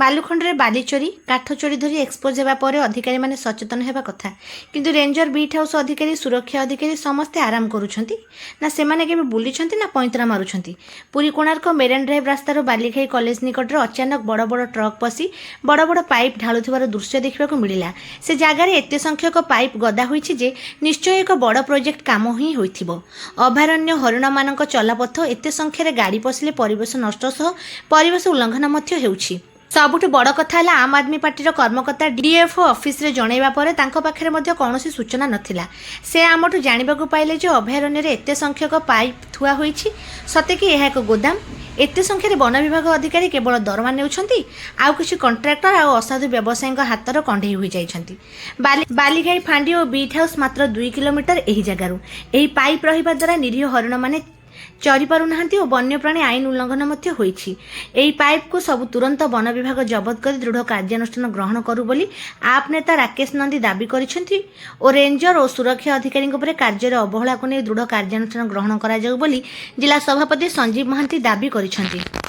ବାଲୁଖଣ୍ଡରେ ବାଲି ଚୋରି କାଠ ଚୋରି ଧରି ଏକ୍ସପୋଜ ହେବା ପରେ ଅଧିକାରୀମାନେ ସଚେତନ ହେବା କଥା, କିନ୍ତୁ ରେଞ୍ଜର ବିଟ୍ ହାଉସ୍ ଅଧିକାରୀ ସୁରକ୍ଷା ଅଧିକାରୀ ସମସ୍ତେ ଆରାମ କରୁଛନ୍ତି ନା ସେମାନେ କେବେ ବୁଲିଛନ୍ତି ନା ପଇଁତରା ମାରୁଛନ୍ତି। ପୁରୀ କୋଣାର୍କ ମେରାଇନ୍ ଡ୍ରାଇଭ୍ ରାସ୍ତାର ବାଲିଖାଇ କଲେଜ ନିକଟରେ ଅଚାନକ ବଡ଼ ବଡ଼ ଟ୍ରକ୍ ପଶି ବଡ଼ ବଡ଼ ପାଇପ୍ ଢାଳୁଥିବାର ଦୃଶ୍ୟ ଦେଖିବାକୁ ମିଳିଲା। ସେ ଜାଗାରେ ଏତେ ସଂଖ୍ୟକ ପାଇପ୍ ଗଦା ହୋଇଛି ଯେ ନିଶ୍ଚୟ ଏକ ବଡ଼ ପ୍ରୋଜେକ୍ଟ କାମ ହିଁ ହୋଇଥିବ। ଅଭୟାରଣ୍ୟ ହରିଣମାନଙ୍କ ଚଲାପଥ ଏତେ ସଂଖ୍ୟାରେ ଗାଡ଼ି ପଶିଲେ ପରିବେଶ ନଷ୍ଟ ସହ ପରିବେଶ ଉଲ୍ଲଂଘନ ମଧ୍ୟ ହେଉଛି। ସବୁଠୁ ବଡ଼ କଥା ହେଲା ଆମ୍ ଆଦମୀ ପାର୍ଟିର କର୍ମକର୍ତ୍ତା ଡିଏଫ୍ଓ ଅଫିସରେ ଜଣାଇବା ପରେ ତାଙ୍କ ପାଖରେ ମଧ୍ୟ କୌଣସି ସୂଚନା ନଥିଲା। ସେ ଆମଠୁ ଜାଣିବାକୁ ପାଇଲେ ଯେ ଅଭୟାରଣ୍ୟରେ ଏତେ ସଂଖ୍ୟକ ପାଇପ୍ ଥୁଆ ହୋଇଛି। ସତେ କି ଏହା ଏକ ଗୋଦାମ? ଏତେ ସଂଖ୍ୟାରେ ବନ ବିଭାଗ ଅଧିକାରୀ କେବଳ ଦରମା ନେଉଛନ୍ତି, ଆଉ କିଛି କଣ୍ଟ୍ରାକ୍ଟର ଆଉ ଅସାଧୁ ବ୍ୟବସାୟୀଙ୍କ ହାତର କଣ୍ଢେଇ ହୋଇଯାଇଛନ୍ତି। ବାଲିଘାଇ ଫାଣ୍ଡି ଓ ବିଟ୍ ହାଉସ୍ ମାତ୍ର 2 କିଲୋମିଟର ଏହି ଜାଗାରୁ। ଏହି ପାଇପ୍ ରହିବା ଦ୍ୱାରା ନିରୀହ ହରିଣମାନେ ଚରି ପାରୁନାହାନ୍ତି ଓ ବନ୍ୟପ୍ରାଣୀ ଆଇନ ଉଲ୍ଲଂଘନ ମଧ୍ୟ ହୋଇଛି। ଏହି ପାଇପ୍କୁ ସବୁ ତୁରନ୍ତ ବନ ବିଭାଗ ଜବତ କରି ଦୃଢ଼ କାର୍ଯ୍ୟାନୁଷ୍ଠାନ ଗ୍ରହଣ କରୁ ବୋଲି ଆପ୍ ନେତା ରାକେଶ ନନ୍ଦୀ ଦାବି କରିଛନ୍ତି ଓ ରେଞ୍ଜର ଓ ସୁରକ୍ଷା ଅଧିକାରୀଙ୍କ ଉପରେ କାର୍ଯ୍ୟରେ ଅବହେଳାକୁ ନେଇ ଦୃଢ଼ କାର୍ଯ୍ୟାନୁଷ୍ଠାନ ଗ୍ରହଣ କରାଯାଉ ବୋଲି ଜିଲ୍ଲା ସଭାପତି ସଞ୍ଜୀବ ମହାନ୍ତି ଦାବି କରିଛନ୍ତି।